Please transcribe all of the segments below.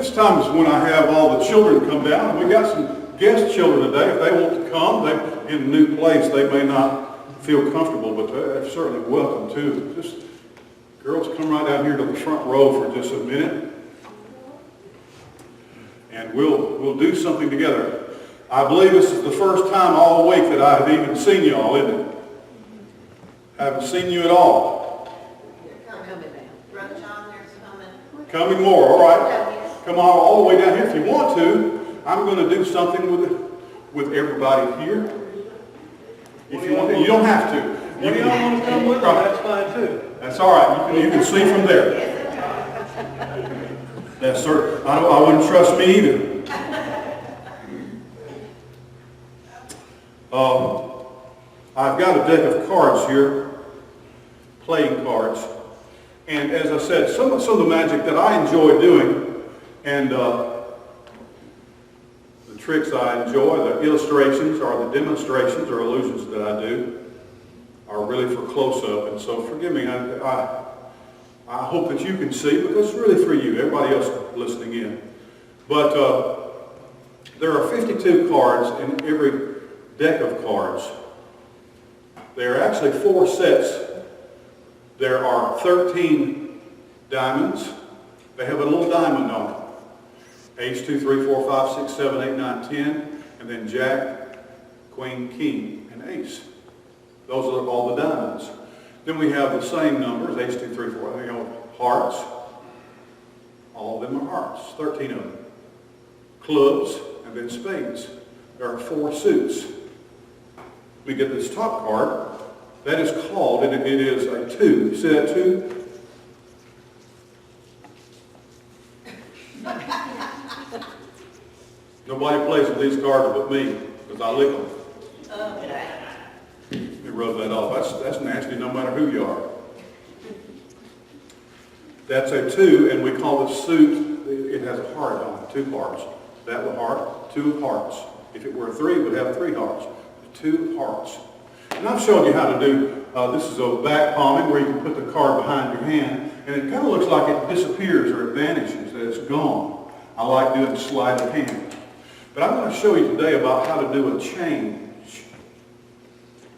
This time is when I have all the children come down. We got some guest children today. If they want to come, they're in a new place. They may not feel comfortable, but they're certainly welcome to. Just girls, come right down here to the front row for just a minute, and we'll do something together. I believe this is the first time all week that I have even seen you all, isn't it? I haven't seen you at all. Brother John, there's Coming more, all right. Come on all the way down here if you want to. I'm going to do something with everybody here. If you want to, you don't have to. If you don't want to come with us, that's fine too. That's all right. You can see from there. Yes, sir. I wouldn't trust me either. I've got a deck of cards here, playing cards. And as I said, some of the magic that I enjoy doing and the tricks I enjoy, the illustrations or the demonstrations or illusions that I do are really for close-up. And so forgive me, I hope that you can see because it's really for you, everybody else listening in. But there are 52 cards in every deck of cards. There are actually 4 sets. There are 13 diamonds. They have a little diamond on it. Ace, 2, 3, 4, 5, 6, 7, 8, 9, 10, and then Jack, Queen, King, and Ace. Those are all the diamonds. Then we have the same numbers, Ace, 2, 3, 4, you know, hearts. All of them are hearts, 13 of them. Clubs, and then spades. There are 4 suits. We get this top card. That is called, and it is a 2. You see that 2? Nobody plays with these cards but me, because I lick them. Let me rub that off. That's nasty no matter who you are. That's a 2, and we call the suit, it has a heart on it, 2 hearts. That would heart, 2 of hearts. If it were a 3, it would have 3 hearts. 2 hearts. And I've shown you how to do, this is a back palming where you can put the card behind your hand, and it kind of looks like it disappears or it vanishes, that it's gone. I like doing sleight of hand. But I'm going to show you today about how to do a change.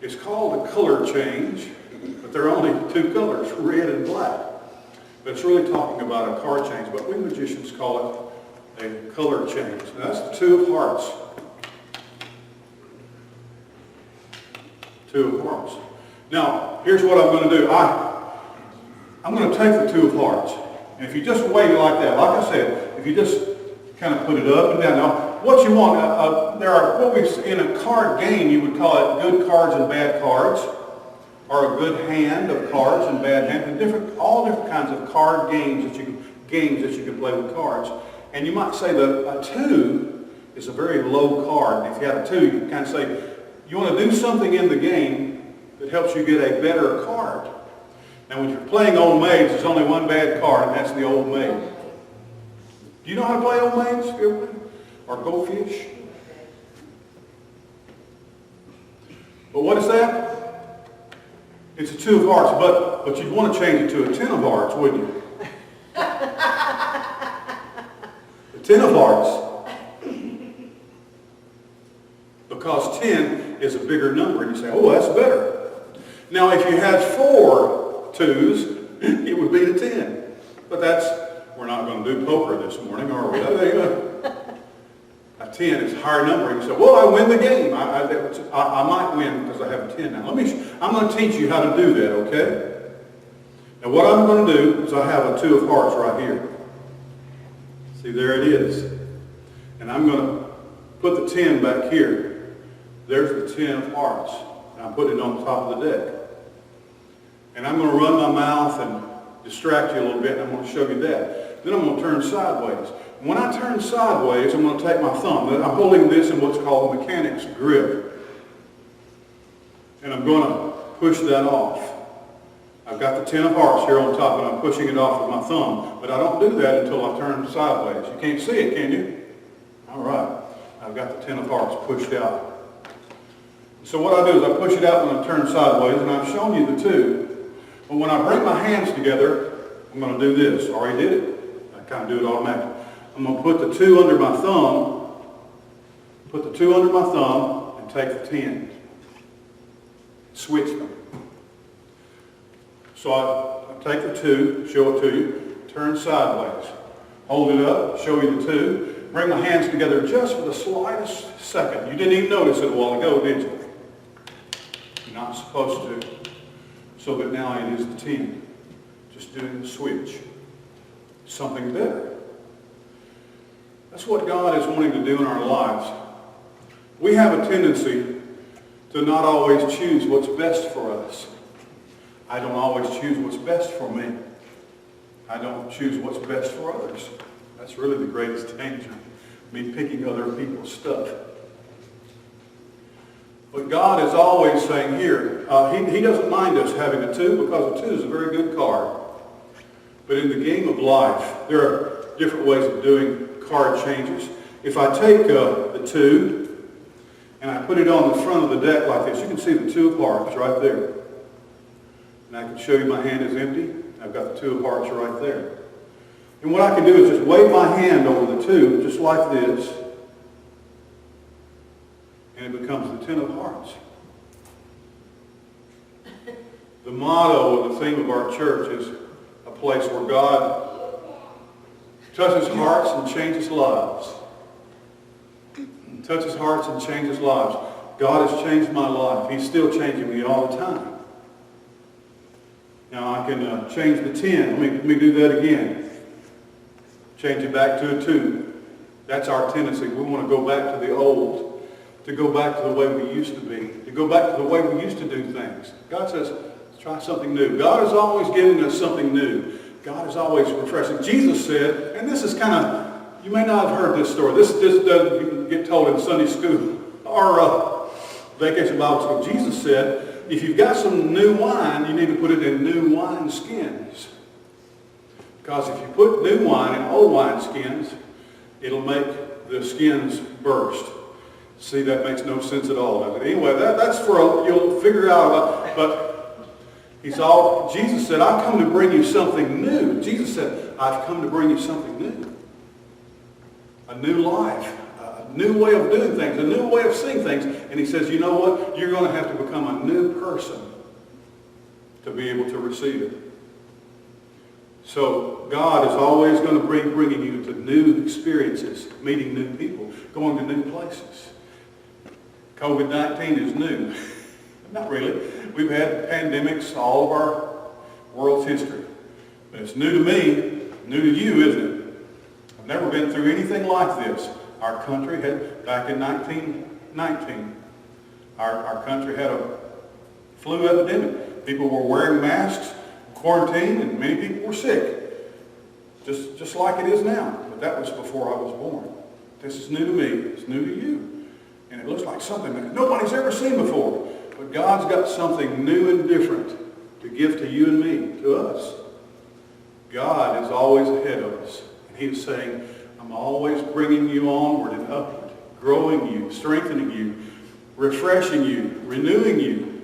It's called a color change, but there are only 2 colors, red and black. But it's really talking about a card change, but we magicians call it a color change. Now that's the 2 of hearts. 2 of hearts. Now, here's what I'm going to do. I'm going to take the 2 of hearts. And if you just wave it like that, like I said, if you just kind of put it up and down. Now, what you want, there are, what we, in a card game, you would call it good cards and bad cards, or a good hand of cards and bad hand, and all different kinds of card games that you can play with cards. And you might say that a 2 is a very low card. And if you have a 2, you can kind of say, you want to do something in the game that helps you get a better card. Now when you're playing Old Maids, there's only one bad card, and that's the Old Maid. Do you know how to play Old Maids? Or Go Fish? But what is that? It's a 2 of hearts, but you'd want to change it to a 10 of hearts, wouldn't you? A 10 of hearts. Because 10 is a bigger number, and you say, oh, that's better. Now, if you had 4 2s, it would be the 10. But we're not going to do poker this morning, are we? A 10 is a higher number, and you say, well, I win the game. I might win because I have a 10 now. I'm going to teach you how to do that, okay? Now, what I'm going to do is I have a 2 of hearts right here. See, there it is. And I'm going to put the 10 back here. There's the 10 of hearts. And I'm putting it on the top of the deck. And I'm going to run my mouth and distract you a little bit, and I'm going to show you that. Then I'm going to turn sideways. When I turn sideways, I'm going to take my thumb. I'm holding this in what's called a mechanic's grip. And I'm going to push that off. I've got the 10 of hearts here on top, and I'm pushing it off with my thumb. But I don't do that until I turn sideways. You can't see it, can you? All right. I've got the 10 of hearts pushed out. So what I do is I push it out when I turn sideways, and I've shown you the 2. But when I bring my hands together, I'm going to do this. I already did it. I kind of do it automatically. I'm going to put the 2 under my thumb, and take the 10. Switch them. So I take the 2, show it to you, turn sideways, hold it up, show you the 2, bring my hands together just for the slightest second. You didn't even notice it a while ago, did you? You're not supposed to. So that now it is the 10. Just doing the switch. Something better. That's what God is wanting to do in our lives. We have a tendency to not always choose what's best for us. I don't always choose what's best for me. I don't choose what's best for others. That's really the greatest danger. Me picking other people's stuff. But God is always saying here, he doesn't mind us having a 2 because a 2 is a very good card. But in the game of life, there are different ways of doing card changes. If I take the 2 and I put it on the front of the deck like this, you can see the 2 of hearts right there. And I can show you my hand is empty. I've got the 2 of hearts right there. And what I can do is just wave my hand over the 2, just like this. And it becomes the 10 of hearts. The motto or the theme of our church is a place where God touches hearts and changes lives. Touches hearts and changes lives. God has changed my life. He's still changing me all the time. Now I can change the 10. Let me do that again. Change it back to a 2. That's our tendency. We want to go back to the old. To go back to the way we used to be. To go back to the way we used to do things. God says, let's try something new. God is always giving us something new. God is always refreshing. Jesus said, and this is kind of, you may not have heard this story. This doesn't get told in Sunday school or vacation Bible school. Jesus said, if you've got some new wine, you need to put it in new wine skins. Because if you put new wine in old wine skins, it'll make the skins burst. See, that makes no sense at all, does it? Anyway, that's for, you'll figure out, but Jesus said, I've come to bring you something new. Jesus said, I've come to bring you something new. A new life, a new way of doing things, a new way of seeing things. And he says, you know what? You're going to have to become a new person to be able to receive it. So God is always going to bringing you to new experiences, meeting new people, going to new places. COVID-19 is new. Not really. We've had pandemics all of our world's history. But it's new to me, new to you, isn't it? I've never been through anything like this. Our country had, back in 1919, our country had a flu epidemic. People were wearing masks, quarantined, and many people were sick. Just like it is now. But that was before I was born. This is new to me. It's new to you. And it looks like something that nobody's ever seen before. But God's got something new and different to give to you and me, to us. God is always ahead of us. And he is saying, I'm always bringing you onward and upward, growing you, strengthening you, refreshing you, renewing you.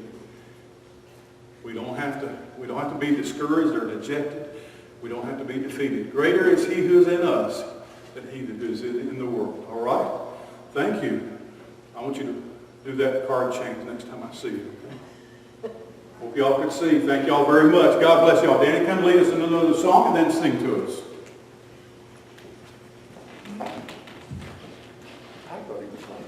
We don't have to be discouraged or dejected. We don't have to be defeated. Greater is he who is in us than he that is in the world. All right? Thank you. I want you to do that card change next time I see you. Okay? Hope y'all could see. Thank y'all very much. God bless y'all. Danny, come lead us in another song and then sing to us. I thought he was like...